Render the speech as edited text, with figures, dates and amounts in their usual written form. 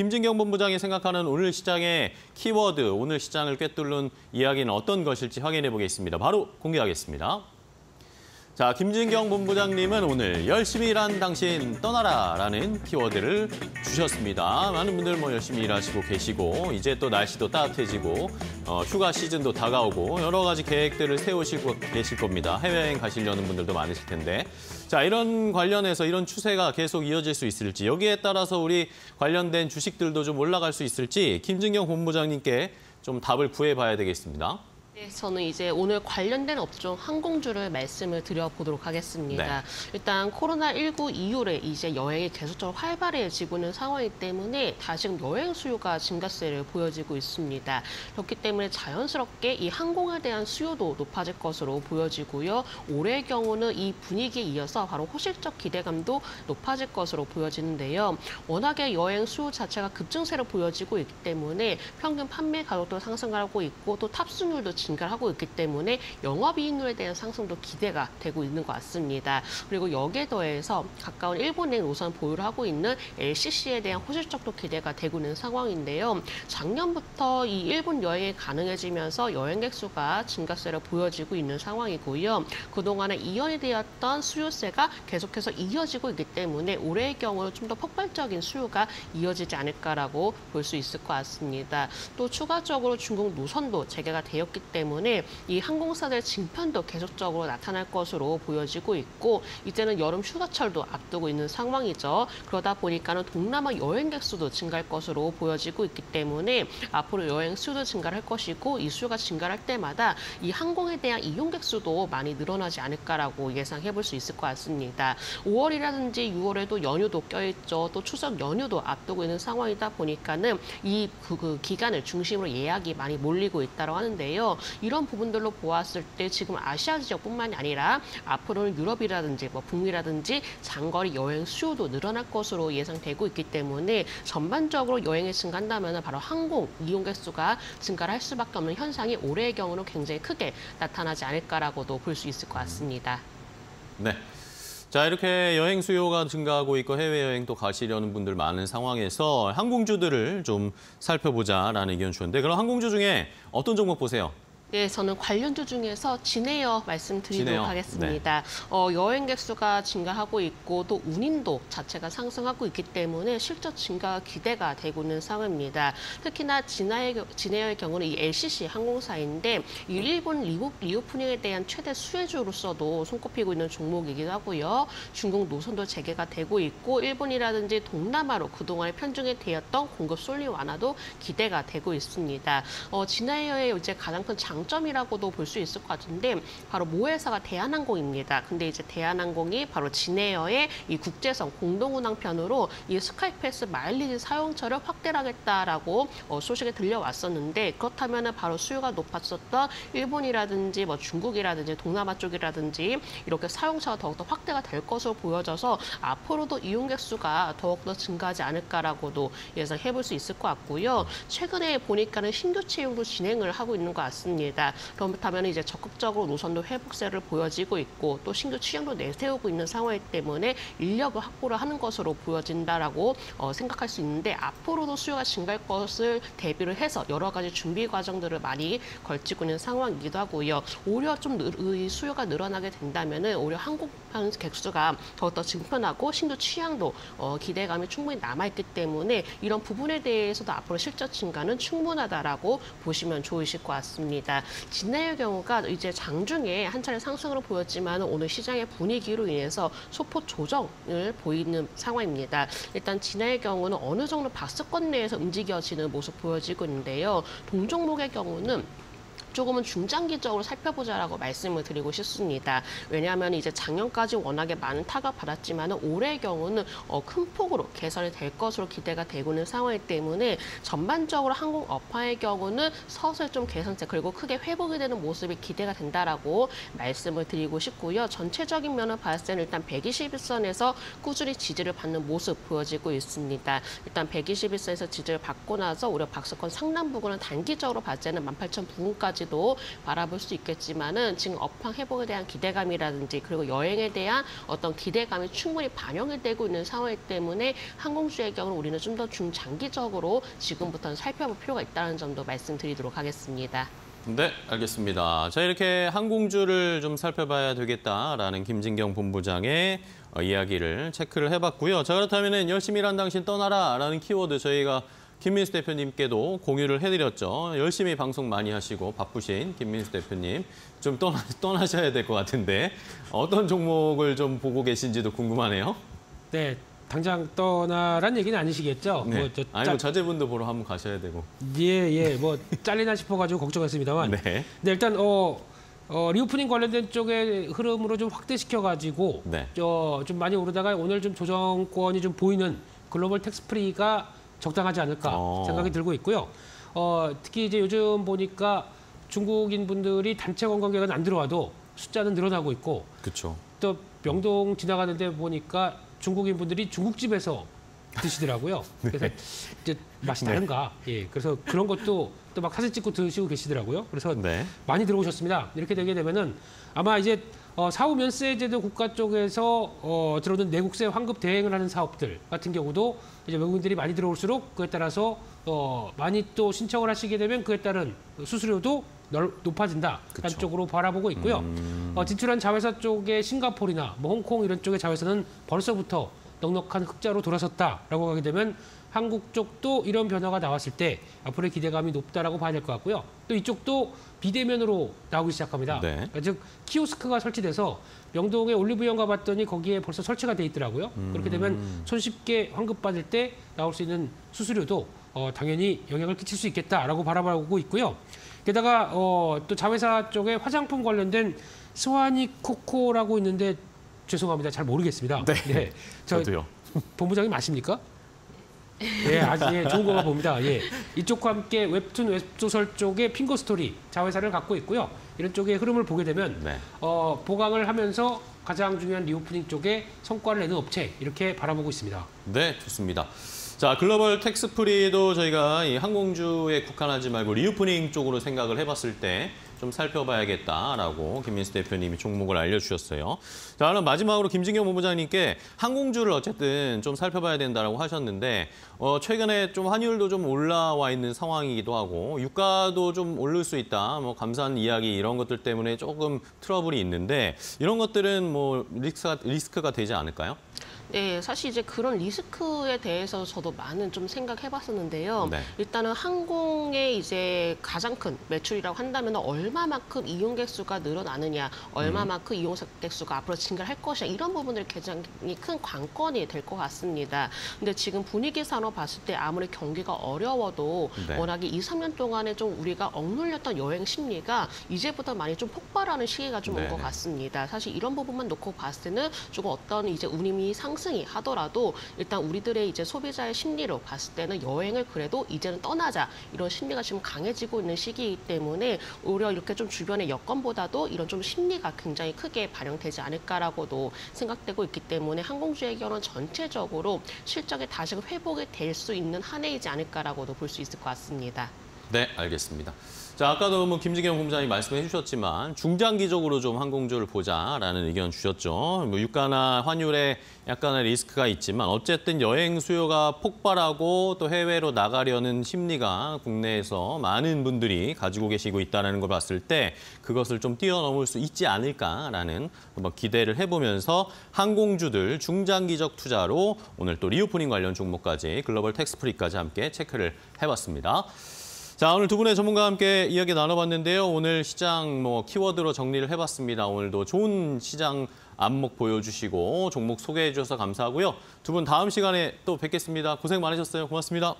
김진경 본부장이 생각하는 오늘 시장의 키워드, 오늘 시장을 꿰뚫는 이야기는 어떤 것일지 확인해 보겠습니다. 바로 공개하겠습니다. 자, 김진경 본부장님은 오늘 열심히 일한 당신 떠나라라는 키워드를 주셨습니다. 많은 분들 열심히 일하시고 계시고 이제 또 날씨도 따뜻해지고 휴가 시즌도 다가오고 여러 가지 계획들을 세우시고 계실 겁니다. 해외여행 가시려는 분들도 많으실 텐데. 자, 이런 관련해서 이런 추세가 계속 이어질 수 있을지 여기에 따라서 우리 관련된 주식들도 좀 올라갈 수 있을지 김진경 본부장님께 좀 답을 구해봐야 되겠습니다. 네, 저는 이제 오늘 관련된 업종 항공주를 말씀을 드려보도록 하겠습니다. 네. 일단 코로나19 이후에 이제 여행이 계속적으로 활발해지고 있는 상황이기 때문에 다시금 여행 수요가 증가세를 보여지고 있습니다. 그렇기 때문에 자연스럽게 이 항공에 대한 수요도 높아질 것으로 보여지고요. 올해의 경우는 이 분위기에 이어서 바로 호실적 기대감도 높아질 것으로 보여지는데요. 워낙에 여행 수요 자체가 급증세를 보여지고 있기 때문에 평균 판매 가격도 상승하고 있고 또 탑승률도 증가를 하고 있기 때문에 영업이익률에 대한 상승도 기대가 되고 있는 것 같습니다. 그리고 여기에 더해서 가까운 일본에 노선 보유를 하고 있는 LCC에 대한 호실적도 기대가 되고 있는 상황인데요. 작년부터 이 일본 여행이 가능해지면서 여행객 수가 증가세를 보여지고 있는 상황이고요. 그동안에 이연이 되었던 수요세가 계속해서 이어지고 있기 때문에 올해의 경우는 좀 더 폭발적인 수요가 이어지지 않을까라고 볼 수 있을 것 같습니다. 또 추가적으로 중국 노선도 재개가 되었기 때문에 이 항공사들의 증편도 계속적으로 나타날 것으로 보여지고 있고 이제는 여름 휴가철도 앞두고 있는 상황이죠. 그러다 보니까는 동남아 여행객 수도 증가할 것으로 보여지고 있기 때문에 앞으로 여행 수도 증가할 것이고 이 수요가 증가할 때마다 이 항공에 대한 이용객 수도 많이 늘어나지 않을까라고 예상해 볼 수 있을 것 같습니다. 5월이라든지 6월에도 연휴도 껴있죠. 또 추석 연휴도 앞두고 있는 상황이다 보니까는 이 기간을 중심으로 예약이 많이 몰리고 있다고 하는데요. 이런 부분들로 보았을 때 지금 아시아 지역뿐만이 아니라 앞으로는 유럽이라든지 북미라든지 장거리 여행 수요도 늘어날 것으로 예상되고 있기 때문에 전반적으로 여행이 증가한다면 바로 항공 이용객 수가 증가를 할 수밖에 없는 현상이 올해의 경우는 굉장히 크게 나타나지 않을까라고도 볼 수 있을 것 같습니다. 네. 자, 이렇게 여행 수요가 증가하고 있고 해외여행도 가시려는 분들 많은 상황에서 항공주들을 좀 살펴보자라는 의견 주셨는데 그럼 항공주 중에 어떤 종목 보세요? 네, 저는 관련주 중에서 진에어 말씀드리도록 진에어. 하겠습니다. 네. 여행객 수가 증가하고 있고 또 운임도 자체가 상승하고 있기 때문에 실적 증가 기대가 되고 있는 상황입니다. 특히나 진에어의 경우는 이 LCC 항공사인데 이 일본 리오프닝에 대한 최대 수혜주로서도 손꼽히고 있는 종목이기도 하고요. 중국 노선도 재개가 되고 있고 일본이라든지 동남아로 그동안에 편중이 되었던 공급 쏠림 완화도 기대가 되고 있습니다. 진에어의 이제 가장 큰 장점이라고도 볼 수 있을 것 같은데 바로 모회사가 대한항공입니다. 근데 이제 대한항공이 바로 진에어의 이 국제선 공동운항편으로 이 스카이패스 마일리지 사용처를 확대하겠다라고 소식이 들려왔었는데 그렇다면 바로 수요가 높았었던 일본이라든지 중국이라든지 동남아 쪽이라든지 이렇게 사용처가 더욱더 확대가 될 것으로 보여져서 앞으로도 이용객 수가 더욱더 증가하지 않을까라고도 예상해 볼 수 있을 것 같고요. 최근에 보니까는 신규 채용도 진행을 하고 있는 것 같습니다. 그렇다면 이제 적극적으로 노선도 회복세를 보여지고 있고 또 신규 취향도 내세우고 있는 상황이기 때문에 인력을 확보를 하는 것으로 보여진다라고 생각할 수 있는데 앞으로도 수요가 증가할 것을 대비를 해서 여러 가지 준비 과정들을 많이 걸치고 있는 상황이기도 하고요. 오히려 좀 수요가 늘어나게 된다면은 오히려 항공편 객수가 더욱더 증편하고 신규 취향도 기대감이 충분히 남아있기 때문에 이런 부분에 대해서도 앞으로 실적 증가는 충분하다라고 보시면 좋으실 것 같습니다. 진에어의 경우가 이제 장중에 한 차례 상승으로 보였지만 오늘 시장의 분위기로 인해서 소폭 조정을 보이는 상황입니다. 일단 진에어의 경우는 어느 정도 박스권 내에서 움직여지는 모습 보여지고 있는데요. 동종목의 경우는 조금은 중장기적으로 살펴보자라고 말씀을 드리고 싶습니다. 왜냐하면 이제 작년까지 워낙에 많은 타격 받았지만 올해의 경우는 큰 폭으로 개선이 될 것으로 기대가 되고 있는 상황이기 때문에 전반적으로 항공 업화의 경우는 서서히 좀 개선세 그리고 크게 회복이 되는 모습이 기대가 된다라고 말씀을 드리고 싶고요. 전체적인 면을 봤을 때는 일단 121선에서 꾸준히 지지를 받는 모습 보여지고 있습니다. 일단 121선에서 지지를 받고 나서 오히려 박스권 상단 부근은 단기적으로 봤을 때는 18,000 부근까지 나올지도 바라볼 수 있겠지만은 지금 업황 회복에 대한 기대감이라든지 그리고 여행에 대한 어떤 기대감이 충분히 반영이 되고 있는 상황이기 때문에 항공주의 경우는 우리는 좀 더 중장기적으로 지금부터는 살펴볼 필요가 있다는 점도 말씀드리도록 하겠습니다. 네, 알겠습니다. 자, 이렇게 항공주를 좀 살펴봐야 되겠다라는 김진경 본부장의 이야기를 체크를 해봤고요. 자, 그렇다면 열심히 일한 당신 떠나라라는 키워드 저희가 김민수 대표님께도 공유를 해드렸죠. 열심히 방송 많이 하시고 바쁘신 김민수 대표님 좀 떠나셔야 될 것 같은데 어떤 종목을 좀 보고 계신지도 궁금하네요. 네, 당장 떠나란 얘기는 아니시겠죠? 네. 뭐 자제분도 보러 한번 가셔야 되고. 예, 뭐 잘리나 싶어가지고 걱정했습니다만. 네. 네, 일단 리오프닝 관련된 쪽의 흐름으로 좀 확대시켜가지고 네. 좀 많이 오르다가 오늘 좀 조정권이 좀 보이는 글로벌 텍스프리가 적당하지 않을까 생각이 들고 있고요. 특히 이제 요즘 보니까 중국인 분들이 단체 관광객은 안 들어와도 숫자는 늘어나고 있고, 그렇죠. 또 명동 지나가는데 보니까 중국인 분들이 중국집에서 드시더라고요. 그래서 이제 맛이 다른가. 예, 그래서 그런 것도 또 막 사진 찍고 드시고 계시더라고요. 그래서 많이 들어오셨습니다. 이렇게 되게 되면은 아마 이제 사후 면세제도 국가 쪽에서 들어오는 내국세 환급 대행을 하는 사업들 같은 경우도 이제 외국인들이 많이 들어올수록 그에 따라서 많이 또 신청을 하시게 되면 그에 따른 수수료도 높아진다. 라는 쪽으로 바라보고 있고요. 진출한 자회사 쪽에 싱가포르나 뭐 홍콩 이런 쪽의 자회사는 벌써부터 넉넉한 흑자로 돌아섰다라고 하게 되면 한국 쪽도 이런 변화가 나왔을 때 앞으로의 기대감이 높다라고 봐야 될 것 같고요. 또 이쪽도 비대면으로 나오기 시작합니다. 네. 그러니까 즉 키오스크가 설치돼서 명동에 올리브영 가봤더니 거기에 벌써 설치가 돼 있더라고요. 그렇게 되면 손쉽게 환급받을 때 나올 수 있는 수수료도 당연히 영향을 끼칠 수 있겠다라고 바라보고 있고요. 게다가 또 자회사 쪽에 화장품 관련된 스와니 코코라고 있는데 죄송합니다. 잘 모르겠습니다. 네. 저도요. 본부장님 아십니까? 예, 아주 좋은 거가 봅니다. 예. 이쪽과 함께 웹툰 웹소설 쪽에 핑거 스토리 자회사를 갖고 있고요. 이런 쪽의 흐름을 보게 되면 보강을 하면서 가장 중요한 리오프닝 쪽에 성과를 내는 업체 이렇게 바라보고 있습니다. 네, 좋습니다. 자, 글로벌 텍스프리도 저희가 이 항공주에 국한하지 말고 리오프닝 쪽으로 생각을 해봤을 때 좀 살펴봐야겠다라고 김민수 대표님이 종목을 알려주셨어요. 자, 그럼 마지막으로 김진경 본부장님께 항공주를 어쨌든 좀 살펴봐야 된다라고 하셨는데 최근에 좀 환율도 좀 올라와 있는 상황이기도 하고 유가도 좀 오를 수 있다. 뭐 감산 이야기 이런 것들 때문에 조금 트러블이 있는데 이런 것들은 뭐 리스크가 되지 않을까요? 네, 사실 이제 그런 리스크에 대해서 저도 많은 좀 생각해봤었는데요. 일단은 항공의 이제 가장 큰 매출이라고 한다면 얼마만큼 이용객 수가 늘어나느냐, 얼마만큼 이용객 수가 앞으로 증가할 것이냐 이런 부분들이 굉장히 큰 관건이 될 것 같습니다. 근데 지금 분위기상으로 봤을 때 아무리 경기가 어려워도 워낙에 2, 3년 동안에 좀 우리가 억눌렸던 여행 심리가 이제부터 많이 좀 폭발하는 시기가 좀 온 것 같습니다. 사실 이런 부분만 놓고 봤을 때는 조금 어떤 이제 운임이 상승이 하더라도 일단 우리들의 이제 소비자의 심리로 봤을 때는 여행을 그래도 이제는 떠나자 이런 심리가 지금 강해지고 있는 시기이기 때문에 오히려 이렇게 좀 주변의 여건보다도 이런 좀 심리가 굉장히 크게 반영되지 않을까라고도 생각되고 있기 때문에 항공주의 경우는 전체적으로 실적이 다시 회복이 될 수 있는 한 해이지 않을까라고도 볼 수 있을 것 같습니다. 네, 알겠습니다. 자, 아까도 뭐 김진경 본부장이 말씀해 주셨지만 중장기적으로 좀 항공주를 보자라는 의견 주셨죠. 뭐 유가나 환율에 약간의 리스크가 있지만 어쨌든 여행 수요가 폭발하고 또 해외로 나가려는 심리가 국내에서 많은 분들이 가지고 계시고 있다는 걸 봤을 때 그것을 좀 뛰어넘을 수 있지 않을까라는 한번 기대를 해보면서 항공주들 중장기적 투자로 오늘 또 리오프닝 관련 종목까지 글로벌 텍스프리까지 함께 체크를 해봤습니다. 자, 오늘 두 분의 전문가와 함께 이야기 나눠봤는데요. 오늘 시장 키워드로 정리를 해봤습니다. 오늘도 좋은 시장 안목 보여주시고 종목 소개해 주셔서 감사하고요. 두 분 다음 시간에 또 뵙겠습니다. 고생 많으셨어요. 고맙습니다.